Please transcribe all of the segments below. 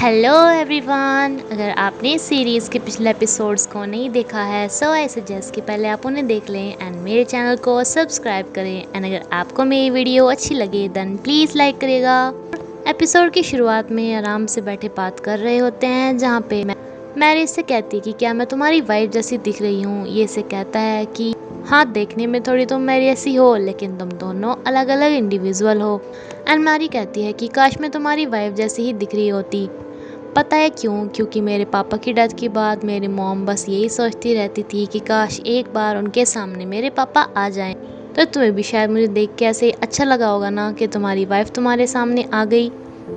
Hello everyone. अगर आपने इस सीरीज़ के पिछले एपिसोड्स को नहीं देखा है सो आई सजेस्ट कि पहले आप उन्हें देख लें एंड मेरे चैनल को सब्सक्राइब करें एंड अगर आपको मेरी वीडियो अच्छी लगे देन प्लीज़ लाइक करिएगा। एपिसोड की शुरुआत में आराम से बैठे बात कर रहे होते हैं जहाँ पे मैरी इससे कहती है कि क्या मैं तुम्हारी वाइफ जैसी दिख रही हूँ। ये इसे कहता है कि हाँ, देखने में थोड़ी तुम मेरी ऐसी हो लेकिन तुम दोनों अलग अलग इंडिविजुअल हो। एंड मैरी कहती है कि काश मैं तुम्हारी वाइफ जैसी ही दिख रही होती। पता है क्यों? क्योंकि मेरे पापा की डेथ के बाद मेरी मॉम बस यही सोचती रहती थी कि काश एक बार उनके सामने मेरे पापा आ जाएं। तो तुम्हें भी शायद मुझे देख के ऐसे अच्छा लगा होगा ना कि तुम्हारी वाइफ तुम्हारे सामने आ गई।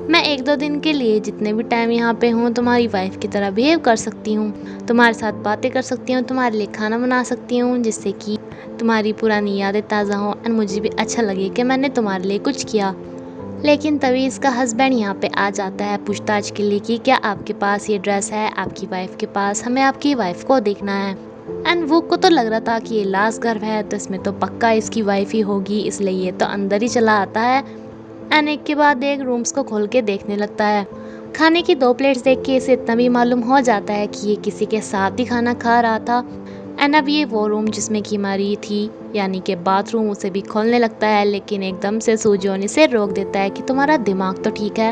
मैं एक दो दिन के लिए जितने भी टाइम यहाँ पे हूँ तुम्हारी वाइफ की तरह बिहेव कर सकती हूँ, तुम्हारे साथ बातें कर सकती हूँ, तुम्हारे लिए खाना बना सकती हूँ जिससे कि तुम्हारी पुरानी यादें ताज़ा हों एंड मुझे भी अच्छा लगे कि मैंने तुम्हारे लिए कुछ किया। लेकिन तभी इसका हस्बैंड यहाँ पे आ जाता है पूछताछ के लिए कि क्या आपके पास ये ड्रेस है आपकी वाइफ के पास, हमें आपकी वाइफ को देखना है। एंड वो को तो लग रहा था कि ये लाश गर्भ है तो इसमें तो पक्का इसकी वाइफ ही होगी, इसलिए ये तो अंदर ही चला आता है एंड एक के बाद एक रूम्स को खोल के देखने लगता है। खाने की 2 प्लेट्स देख के इसे इतना भी मालूम हो जाता है कि ये किसी के साथ ही खाना खा रहा था। एंड अब ये वो रूम जिसमें कि मारी थी यानी कि बाथरूम उसे भी खोलने लगता है, लेकिन एकदम से सूजोन इसे रोक देता है कि तुम्हारा दिमाग तो ठीक है।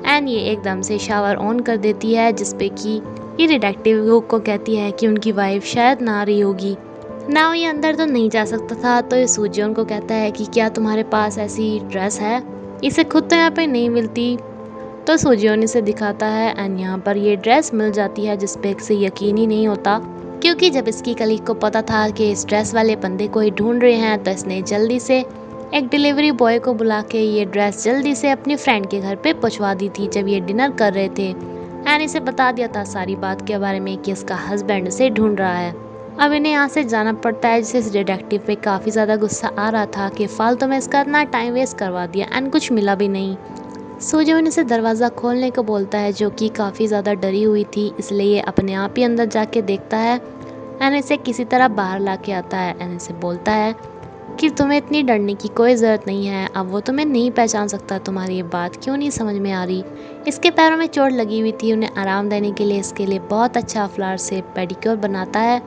एंड ये एकदम से शावर ऑन कर देती है जिसपे कि ये डिटेक्टिव को कहती है कि उनकी वाइफ शायद ना रही होगी। ना ये अंदर तो नहीं जा सकता था तो ये सूजोन को कहता है कि क्या तुम्हारे पास ऐसी ड्रेस है, इसे खुद तो यहाँ पे नहीं मिलती। तो सूजोन इसे दिखाता है एंड यहाँ पर ये ड्रेस मिल जाती है जिसपे इसे यकीन ही नहीं होता, क्योंकि जब इसकी कलीग को पता था कि इस ड्रेस वाले बंदे को ही ढूंढ रहे हैं तो इसने जल्दी से एक डिलीवरी बॉय को बुला के ये ड्रेस जल्दी से अपनी फ्रेंड के घर पे पहुंचवा दी थी जब ये डिनर कर रहे थे। एंड इसे बता दिया था सारी बात के बारे में कि इसका हस्बैंड इसे ढूंढ रहा है। अब इन्हें यहाँ से जाना पड़ता है जिसे इस डिटेक्टिव पे काफ़ी ज़्यादा गुस्सा आ रहा था कि फालतू में इसका इतना टाइम वेस्ट करवा दिया एंड कुछ मिला भी नहीं। सूजोन इसे दरवाज़ा खोलने को बोलता है जो कि काफ़ी ज़्यादा डरी हुई थी, इसलिए अपने आप ही अंदर जाके देखता है एंड इसे किसी तरह बाहर ला के आता है एंड इसे बोलता है कि तुम्हें इतनी डरने की कोई ज़रूरत नहीं है, अब वो तुम्हें नहीं पहचान सकता, तुम्हारी ये बात क्यों नहीं समझ में आ रही। इसके पैरों में चोट लगी हुई थी, उन्हें आराम देने के लिए इसके लिए बहुत अच्छा फ्लावर से पेडिक्योर बनाता है।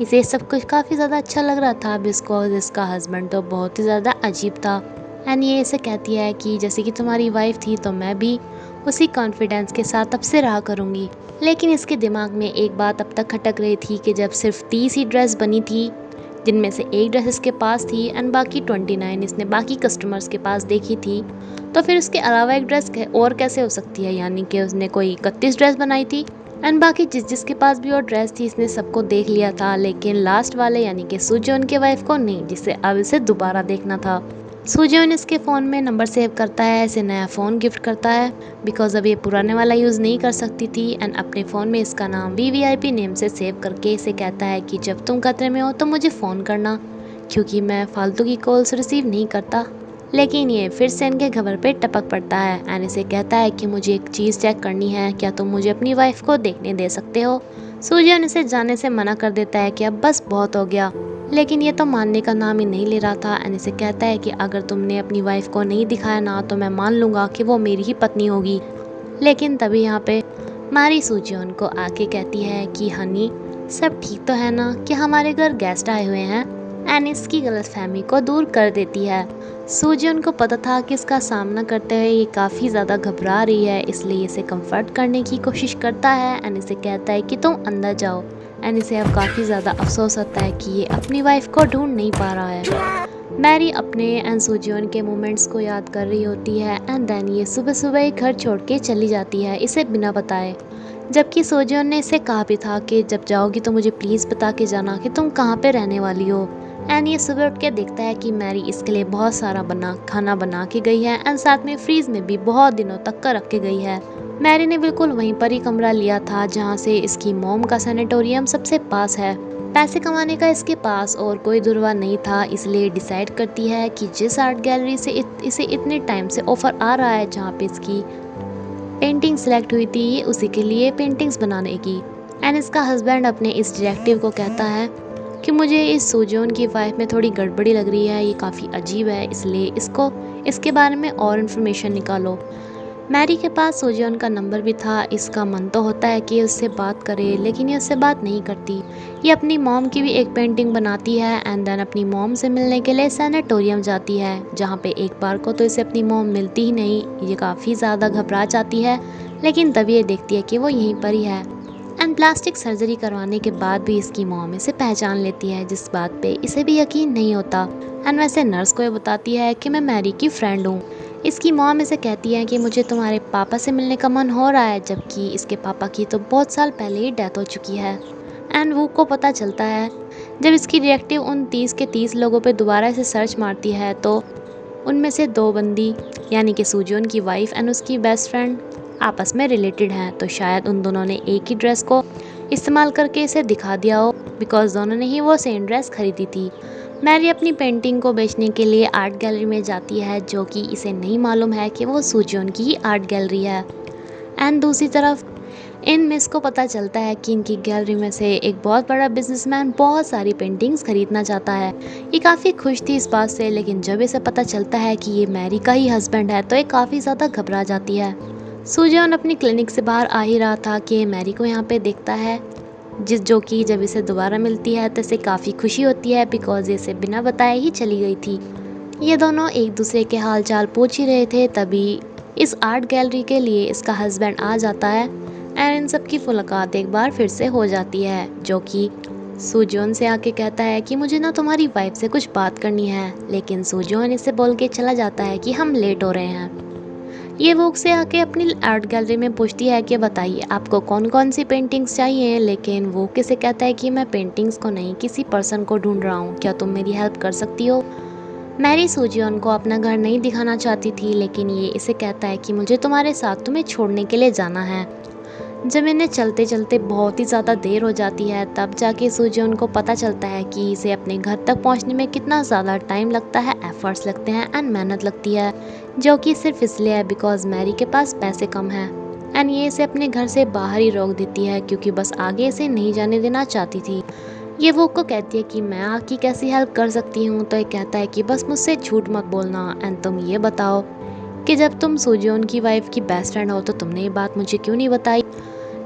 इसे सब कुछ काफ़ी ज़्यादा अच्छा लग रहा था। अब इसका हस्बैंड तो बहुत ही ज़्यादा अजीब था एंड ये इसे कहती है कि जैसे कि तुम्हारी वाइफ थी तो मैं भी उसी कॉन्फिडेंस के साथ अब से रहा करूँगी। लेकिन इसके दिमाग में एक बात अब तक खटक रही थी कि जब सिर्फ 30 ही ड्रेस बनी थी जिनमें से एक ड्रेस इसके पास थी एंड बाकी 29 इसने बाकी कस्टमर्स के पास देखी थी, तो फिर उसके अलावा एक ड्रेस और कैसे हो सकती है, यानी कि उसने कोई 31 ड्रेस बनाई थी एंड बाकी जिसके पास भी और ड्रेस थी इसने सबको देख लिया था, लेकिन लास्ट वाले यानी कि सूजोन के वाइफ को नहीं, जिसे अब इसे दोबारा देखना था। सूजोन इसके फ़ोन में नंबर सेव करता है, इसे नया फ़ोन गिफ्ट करता है बिकॉज अब ये पुराने वाला यूज़ नहीं कर सकती थी एंड अपने फ़ोन में इसका नाम VVIP नेम से सेव करके इसे कहता है कि जब तुम खतरे में हो तो मुझे फ़ोन करना, क्योंकि मैं फालतू की कॉल्स रिसीव नहीं करता। लेकिन ये फिर से इनके खबर पे टपक पड़ता है एंड इसे कहता है कि मुझे एक चीज़ चेक करनी है, क्या तुम मुझे अपनी वाइफ को देखने दे सकते हो। सूजन इसे जाने से मना कर देता है कि अब बस बहुत हो गया, लेकिन ये तो मानने का नाम ही नहीं ले रहा था एंड इसे कहता है कि अगर तुमने अपनी वाइफ को नहीं दिखाया ना तो मैं मान लूँगा कि वो मेरी ही पत्नी होगी। लेकिन तभी यहाँ पे मारी सूजन को आके कहती है कि हनी सब ठीक तो है ना, कि हमारे घर गेस्ट आए हुए हैं एंड इसकी गलतफहमी को दूर कर देती है। सूजन को पता था कि इसका सामना करते हुए ये काफ़ी ज़्यादा घबरा रही है, इसलिए इसे कंफर्ट करने की कोशिश करता है एंड इसे कहता है कि तुम अंदर जाओ एंड इसे अब काफ़ी ज़्यादा अफसोस होता है कि ये अपनी वाइफ को ढूंढ नहीं पा रहा है। मैरी अपने एंड सूजन के मोमेंट्स को याद कर रही होती है एंड देन ये सुबह सुबह ही घर छोड़ के चली जाती है इसे बिना बताए, जबकि सूजन ने इसे कहा भी था कि जब जाओगी तो मुझे प्लीज़ बता के जाना कि तुम कहाँ पे रहने वाली हो। एंड ये सुबह उठ के देखता है कि मैरी इसके लिए बहुत सारा खाना बना के गई है एंड साथ में फ्रीज में भी बहुत दिनों तक का रख के गई है। मैरी ने बिल्कुल वहीं पर ही कमरा लिया था जहाँ से इसकी मॉम का सैनिटोरियम सबसे पास है। पैसे कमाने का इसके पास और कोई दुर्वा नहीं था, इसलिए डिसाइड करती है कि जिस आर्ट गैलरी से इसे इतने टाइम से ऑफर आ रहा है जहाँ पे इसकी पेंटिंग सेलेक्ट हुई थी, ये उसी के लिए पेंटिंग्स बनाने की। एंड इसका हस्बैंड अपने इस डिटेक्टिव को कहता है कि मुझे इस सूजोन की वाइफ में थोड़ी गड़बड़ी लग रही है, ये काफ़ी अजीब है, इसलिए इसके बारे में और इन्फॉर्मेशन निकालो। मैरी के पास सोजियोन का नंबर भी था। इसका मन तो होता है कि उससे बात करे, लेकिन ये उससे बात नहीं करती। ये अपनी मॉम की भी एक पेंटिंग बनाती है एंड देन अपनी मॉम से मिलने के लिए सैनेटोरियम जाती है, जहाँ पे एक बार को तो इसे अपनी मॉम मिलती ही नहीं। ये काफ़ी ज़्यादा घबरा जाती है, लेकिन तभी ये देखती है कि वो यहीं पर ही है। एंड प्लास्टिक सर्जरी करवाने के बाद भी इसकी मॉम इसे पहचान लेती है, जिस बात पे इसे भी यकीन नहीं होता। एंड वैसे नर्स को ये बताती है कि मैं मैरी की फ्रेंड हूँ। इसकी मॉम इसे कहती है कि मुझे तुम्हारे पापा से मिलने का मन हो रहा है, जबकि इसके पापा की तो बहुत साल पहले ही डेथ हो चुकी है। एंड वो को पता चलता है जब इसकी डिटेक्टिव उन 30 के 30 लोगों पे दोबारा से सर्च मारती है, तो उनमें से 2 बंदी यानी कि सुजियोन की वाइफ एंड उसकी बेस्ट फ्रेंड आपस में रिलेटेड हैं। तो शायद उन दोनों ने एक ही ड्रेस को इस्तेमाल करके इसे दिखा दिया हो, बिकॉज दोनों ने ही वो सेम ड्रेस खरीदी थी। मैरी अपनी पेंटिंग को बेचने के लिए आर्ट गैलरी में जाती है, जो कि इसे नहीं मालूम है कि वो सुजियोन की ही आर्ट गैलरी है। एंड दूसरी तरफ इन मिस को पता चलता है कि इनकी गैलरी में से एक बहुत बड़ा बिजनेसमैन बहुत सारी पेंटिंग्स खरीदना चाहता है। ये काफ़ी खुश थी इस बात से, लेकिन जब इसे पता चलता है कि ये मैरी का ही हस्बैंड है, तो ये काफ़ी ज़्यादा घबरा जाती है। सुजियोन अपनी क्लिनिक से बाहर आ ही रहा था कि मैरी को यहाँ पे देखता है, जो कि जब इसे दोबारा मिलती है तो इसे काफ़ी खुशी होती है, बिकॉज इसे बिना बताए ही चली गई थी। ये दोनों एक दूसरे के हाल चाल पूछ ही रहे थे, तभी इस आर्ट गैलरी के लिए इसका हस्बैंड आ जाता है एंड इन सब की मुलाकात एक बार फिर से हो जाती है, जो कि सुजियोन से आके कहता है कि मुझे ना तुम्हारी वाइफ से कुछ बात करनी है, लेकिन सुजियोन इसे बोल के चला जाता है कि हम लेट हो रहे हैं। ये वोक से आके अपनी आर्ट गैलरी में पूछती है कि बताइए आपको कौन कौन सी पेंटिंग्स चाहिए, लेकिन वो किसे कहता है कि मैं पेंटिंग्स को नहीं किसी पर्सन को ढूंढ रहा हूँ, क्या तुम मेरी हेल्प कर सकती हो। मैरी सुजियोन को अपना घर नहीं दिखाना चाहती थी, लेकिन ये इसे कहता है कि मुझे तुम्हारे साथ तुम्हें छोड़ने के लिए जाना है। जब इन्हें चलते चलते बहुत ही ज़्यादा देर हो जाती है, तब जाके सुजियोन को पता चलता है कि इसे अपने घर तक पहुंचने में कितना ज़्यादा टाइम लगता है, एफर्ट्स लगते हैं एंड मेहनत लगती है, जो कि सिर्फ इसलिए है बिकॉज मैरी के पास पैसे कम हैं। एंड ये इसे अपने घर से बाहर ही रोक देती है, क्योंकि बस आगे इसे नहीं जाने देना चाहती थी। ये वो को कहती है कि मैं आपकी कैसी हेल्प कर सकती हूँ, तो ये कहता है कि बस मुझसे झूठ मत बोलना एंड तुम ये बताओ कि जब तुम सुजियोन की वाइफ की बेस्ट फ्रेंड हो तो तुमने ये बात मुझे क्यों नहीं बताई।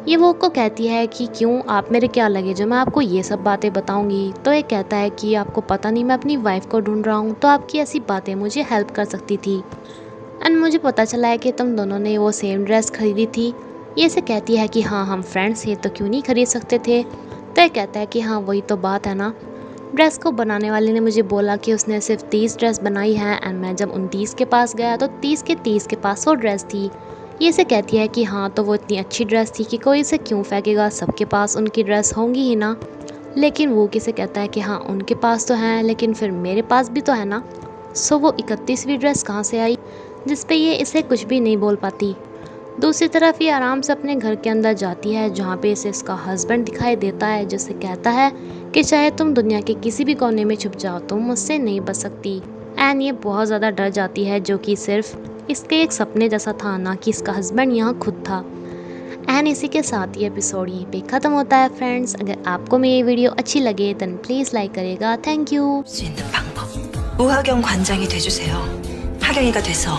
ये वो को कहती है कि क्यों, आप मेरे क्या लगे जो मैं आपको ये सब बातें बताऊंगी। तो ये कहता है कि आपको पता नहीं मैं अपनी वाइफ को ढूंढ रहा हूँ, तो आपकी ऐसी बातें मुझे हेल्प कर सकती थी। एंड मुझे पता चला है कि तुम दोनों ने वो सेम ड्रेस खरीदी थी। ये से कहती है कि हाँ हम फ्रेंड्स थे तो क्यों नहीं खरीद सकते थे। तो ये कहता है कि हाँ वही तो बात है ना, ड्रेस को बनाने वाले ने मुझे बोला कि उसने सिर्फ 30 ड्रेस बनाई है एंड मैं जब उन 30 के पास गया तो 30 के 30 के पास वो ड्रेस थी। ये से कहती है कि हाँ तो वो इतनी अच्छी ड्रेस थी कि कोई इसे क्यों फेंकेगा, सबके पास उनकी ड्रेस होंगी ही ना। लेकिन वो किसे कहता है कि हाँ उनके पास तो हैं, लेकिन फिर मेरे पास भी तो है ना। सो वो 31वीं ड्रेस कहाँ से आई, जिस पे ये इसे कुछ भी नहीं बोल पाती। दूसरी तरफ ये आराम से अपने घर के अंदर जाती है, जहाँ पे इसे इसका हस्बैंड दिखाई देता है, जिससे कहता है कि चाहे तुम दुनिया के किसी भी कोने में छुप जाओ तुम मुझसे नहीं बच सकती। एंड ये बहुत ज़्यादा डर जाती है, जो कि सिर्फ इसके एक सपने जैसा था, ना कि इसका हस्बैंड यहाँ खुद था। एंड इसी के साथ ये एपिसोड यहीं पे ख़त्म होता है फ्रेंड्स। अगर आपको मेरी वीडियो अच्छी लगे देन प्लीज़ लाइक करेगा। Thank you. 우하경 관장이 돼주세요. 하경이가 돼서